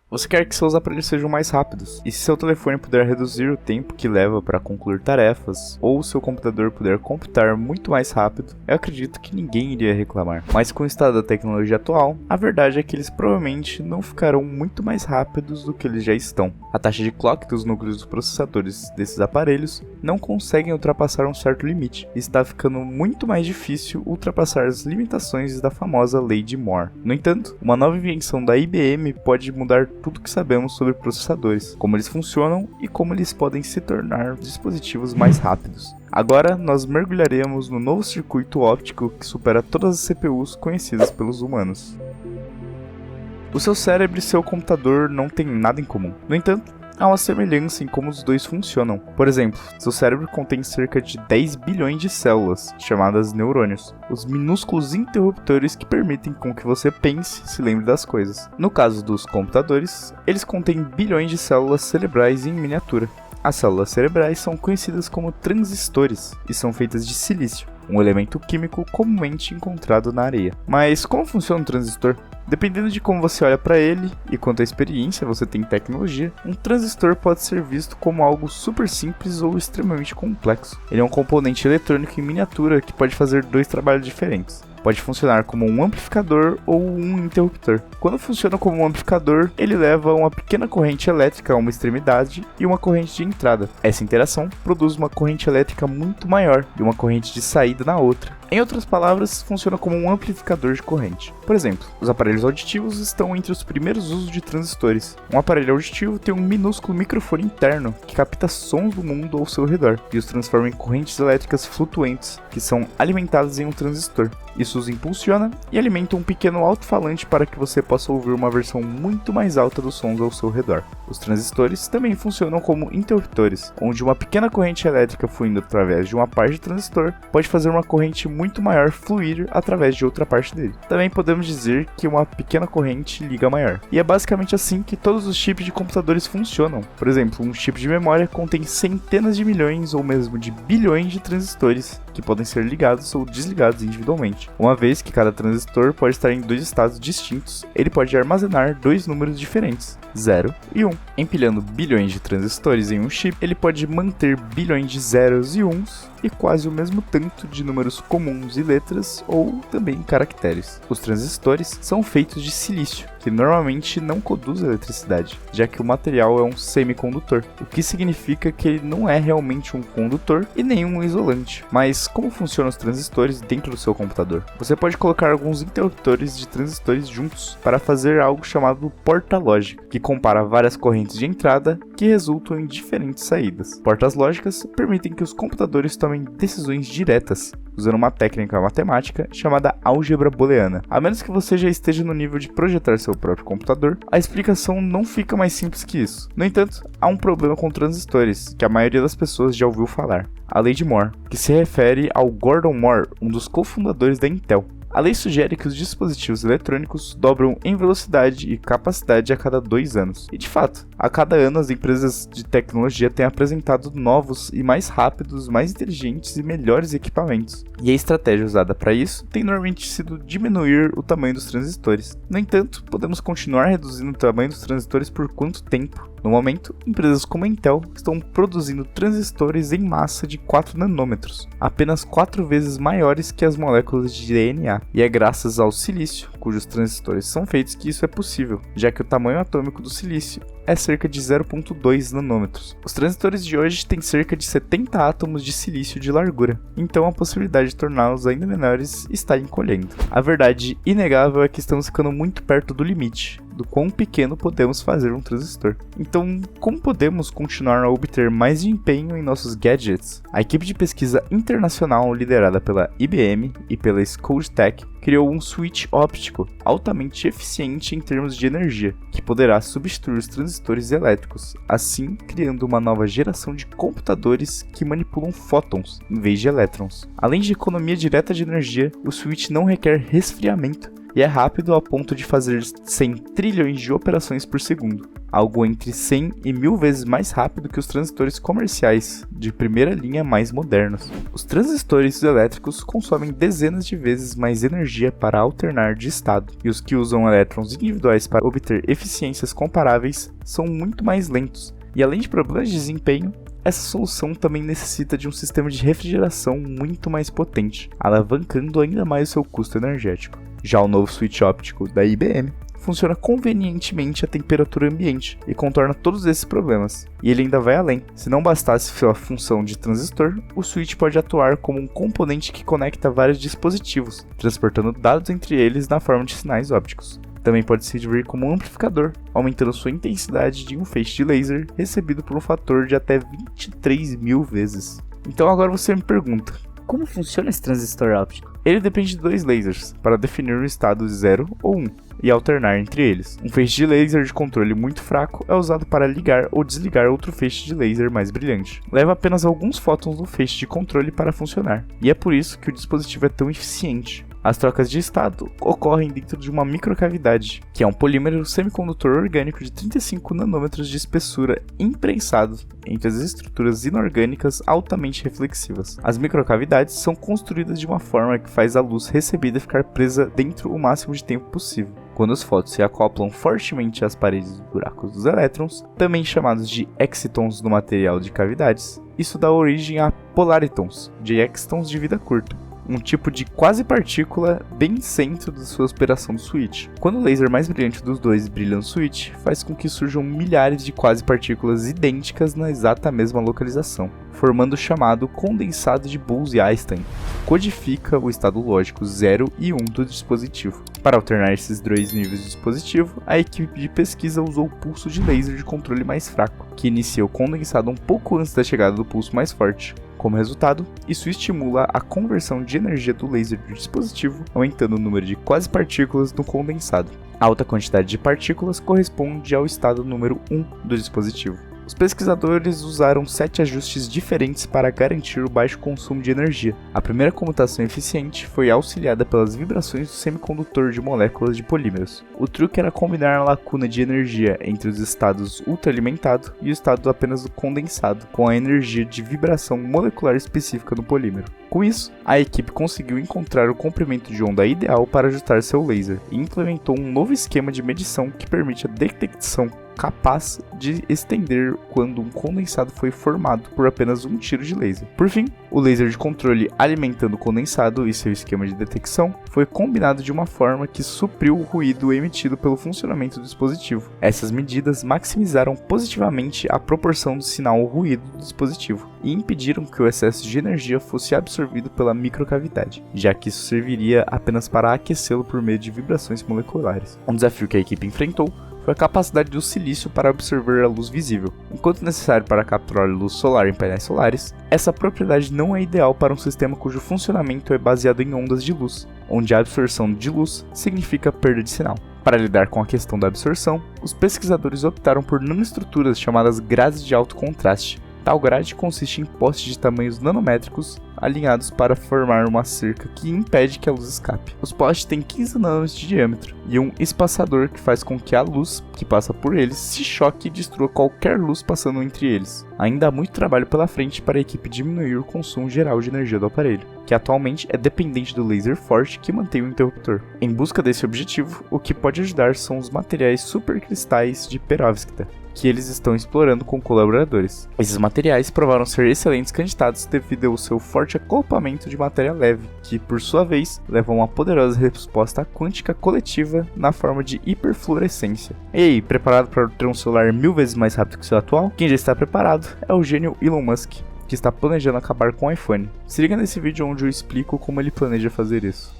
Você quer que seus aparelhos sejam mais rápidos, e se seu telefone puder reduzir o tempo que leva para concluir tarefas, ou seu computador puder computar muito mais rápido, eu acredito que ninguém iria reclamar. Mas com o estado da tecnologia atual, a verdade é que eles provavelmente não ficarão muito mais rápidos do que eles já estão. A taxa de clock dos núcleos dos processadores desses aparelhos não conseguem ultrapassar um certo limite, e está ficando muito mais difícil ultrapassar as limitações da famosa lei de Moore. No entanto, uma nova invenção da IBM pode mudar tudo que sabemos sobre processadores, como eles funcionam e como eles podem se tornar dispositivos mais rápidos. Agora nós mergulharemos no novo circuito óptico que supera todas as CPUs conhecidas pelos humanos. O seu cérebro e seu computador não têm nada em comum. No entanto, há uma semelhança em como os dois funcionam. Por exemplo, seu cérebro contém cerca de 10 bilhões de células, chamadas neurônios, os minúsculos interruptores que permitem com que você pense e se lembre das coisas. No caso dos computadores, eles contêm bilhões de células cerebrais em miniatura. As células cerebrais são conhecidas como transistores e são feitas de silício, um elemento químico comumente encontrado na areia. Mas como funciona um transistor? Dependendo de como você olha para ele e quanta experiência você tem em tecnologia, um transistor pode ser visto como algo super simples ou extremamente complexo. Ele é um componente eletrônico em miniatura que pode fazer dois trabalhos diferentes. Pode funcionar como um amplificador ou um interruptor. Quando funciona como um amplificador, ele leva uma pequena corrente elétrica a uma extremidade e uma corrente de entrada. Essa interação produz uma corrente elétrica muito maior e uma corrente de saída na outra. Em outras palavras, funciona como um amplificador de corrente. Por exemplo, os aparelhos auditivos estão entre os primeiros usos de transistores. Um aparelho auditivo tem um minúsculo microfone interno que capta sons do mundo ao seu redor e os transforma em correntes elétricas flutuantes que são alimentadas em um transistor. Isso os impulsiona e alimenta um pequeno alto-falante para que você possa ouvir uma versão muito mais alta dos sons ao seu redor. Os transistores também funcionam como interruptores, onde uma pequena corrente elétrica fluindo através de uma parte do transistor pode fazer uma corrente muito maior fluir através de outra parte dele. Também podemos dizer que uma pequena corrente liga a maior. E é basicamente assim que todos os chips de computadores funcionam. Por exemplo, um chip de memória contém centenas de milhões ou mesmo de bilhões de transistores que podem ser ligados ou desligados individualmente. Uma vez que cada transistor pode estar em dois estados distintos, ele pode armazenar dois números diferentes, 0 e 1. Empilhando bilhões de transistores em um chip, ele pode manter bilhões de zeros e uns e quase o mesmo tanto de números comuns e letras ou também caracteres. Os transistores são feitos de silício, que normalmente não conduz eletricidade, já que o material é um semicondutor, o que significa que ele não é realmente um condutor e nem um isolante. Mas como funcionam os transistores dentro do seu computador? Você pode colocar alguns interruptores de transistores juntos para fazer algo chamado porta-lógica, que compara várias correntes de entrada que resultam em diferentes saídas. Portas lógicas permitem que os computadores tomem decisões diretas, usando uma técnica matemática chamada álgebra booleana. A menos que você já esteja no nível de projetar seu próprio computador, a explicação não fica mais simples que isso. No entanto, há um problema com transistores, que a maioria das pessoas já ouviu falar: a lei de Moore, que se refere ao Gordon Moore, um dos cofundadores da Intel. A lei sugere que os dispositivos eletrônicos dobram em velocidade e capacidade a cada 2 anos. E de fato, a cada ano as empresas de tecnologia têm apresentado novos e mais rápidos, mais inteligentes e melhores equipamentos. E a estratégia usada para isso tem normalmente sido diminuir o tamanho dos transistores. No entanto, podemos continuar reduzindo o tamanho dos transistores por quanto tempo? No momento, empresas como a Intel estão produzindo transistores em massa de 4 nanômetros, apenas 4 vezes maiores que as moléculas de DNA. E é graças ao silício, cujos transistores são feitos, que isso é possível, já que o tamanho atômico do silício é cerca de 0,2 nanômetros. Os transistores de hoje têm cerca de 70 átomos de silício de largura, então a possibilidade de torná-los ainda menores está encolhendo. A verdade inegável é que estamos ficando muito perto do limite, do quão pequeno podemos fazer um transistor. Então, como podemos continuar a obter mais desempenho em nossos gadgets? A equipe de pesquisa internacional liderada pela IBM e pela Scoutech criou um switch óptico altamente eficiente em termos de energia, que poderá substituir os transistores elétricos, assim criando uma nova geração de computadores que manipulam fótons em vez de elétrons. Além de economia direta de energia, o switch não requer resfriamento e é rápido a ponto de fazer 100 trilhões de operações por segundo, algo entre 100 e 1000 vezes mais rápido que os transistores comerciais de primeira linha mais modernos. Os transistores elétricos consomem dezenas de vezes mais energia para alternar de estado, e os que usam elétrons individuais para obter eficiências comparáveis são muito mais lentos, e além de problemas de desempenho, essa solução também necessita de um sistema de refrigeração muito mais potente, alavancando ainda mais o seu custo energético. Já o novo switch óptico da IBM funciona convenientemente a temperatura ambiente e contorna todos esses problemas. E ele ainda vai além. Se não bastasse sua função de transistor, o switch pode atuar como um componente que conecta vários dispositivos, transportando dados entre eles na forma de sinais ópticos. Também pode servir como um amplificador, aumentando sua intensidade de um feixe de laser recebido por um fator de até 23.000 vezes. Então agora você me pergunta, como funciona esse transistor óptico? Ele depende de 2 lasers, para definir o estado 0 ou 1, e alternar entre eles. Um feixe de laser de controle muito fraco é usado para ligar ou desligar outro feixe de laser mais brilhante. Leva apenas alguns fótons do feixe de controle para funcionar, e é por isso que o dispositivo é tão eficiente. As trocas de estado ocorrem dentro de uma microcavidade, que é um polímero semicondutor orgânico de 35 nanômetros de espessura imprensado entre as estruturas inorgânicas altamente reflexivas. As microcavidades são construídas de uma forma que faz a luz recebida ficar presa dentro o máximo de tempo possível. Quando os fótons se acoplam fortemente às paredes dos buracos dos elétrons, também chamados de excitons no material de cavidades, isso dá origem a polaritons, de excitons de vida curta, um tipo de quase partícula bem centro da sua operação do switch. Quando o laser mais brilhante dos dois brilha no switch, faz com que surjam milhares de quase partículas idênticas na exata mesma localização, formando o chamado condensado de Bose-Einstein, que codifica o estado lógico 0 e 1 do dispositivo. Para alternar esses 2 níveis de dispositivo, a equipe de pesquisa usou o pulso de laser de controle mais fraco, que inicia o condensado um pouco antes da chegada do pulso mais forte. Como resultado, isso estimula a conversão de energia do laser do dispositivo, aumentando o número de quase partículas no condensado. A alta quantidade de partículas corresponde ao estado número 1 do dispositivo. Os pesquisadores usaram 7 ajustes diferentes para garantir o baixo consumo de energia. A primeira comutação eficiente foi auxiliada pelas vibrações do semicondutor de moléculas de polímeros. O truque era combinar a lacuna de energia entre os estados ultraalimentado e o estado apenas do condensado, com a energia de vibração molecular específica no polímero. Com isso, a equipe conseguiu encontrar o comprimento de onda ideal para ajustar seu laser e implementou um novo esquema de medição que permite a detecção capaz de estender quando um condensado foi formado por apenas um tiro de laser. Por fim, o laser de controle alimentando o condensado e seu esquema de detecção foi combinado de uma forma que supriu o ruído emitido pelo funcionamento do dispositivo. Essas medidas maximizaram positivamente a proporção do sinal ao ruído do dispositivo e impediram que o excesso de energia fosse absorvido pela microcavidade, já que isso serviria apenas para aquecê-lo por meio de vibrações moleculares. Um desafio que a equipe enfrentou foi a capacidade do silício para absorver a luz visível. Enquanto necessário para capturar a luz solar em painéis solares, essa propriedade não é ideal para um sistema cujo funcionamento é baseado em ondas de luz, onde a absorção de luz significa perda de sinal. Para lidar com a questão da absorção, os pesquisadores optaram por nanoestruturas chamadas grades de alto contraste. Tal grade consiste em postes de tamanhos nanométricos alinhados para formar uma cerca que impede que a luz escape. Os postes têm 15 nanômetros de diâmetro e um espaçador que faz com que a luz que passa por eles se choque e destrua qualquer luz passando entre eles. Ainda há muito trabalho pela frente para a equipe diminuir o consumo geral de energia do aparelho, que atualmente é dependente do laser forte que mantém o interruptor. Em busca desse objetivo, o que pode ajudar são os materiais supercristais de perovskita, que eles estão explorando com colaboradores. Esses materiais provaram ser excelentes candidatos devido ao seu forte acoplamento de matéria leve, que por sua vez leva a uma poderosa resposta quântica coletiva na forma de hiperfluorescência. E aí, preparado para ter um celular 1000 vezes mais rápido que o seu atual? Quem já está preparado é o gênio Elon Musk, que está planejando acabar com o iPhone. Se liga nesse vídeo onde eu explico como ele planeja fazer isso.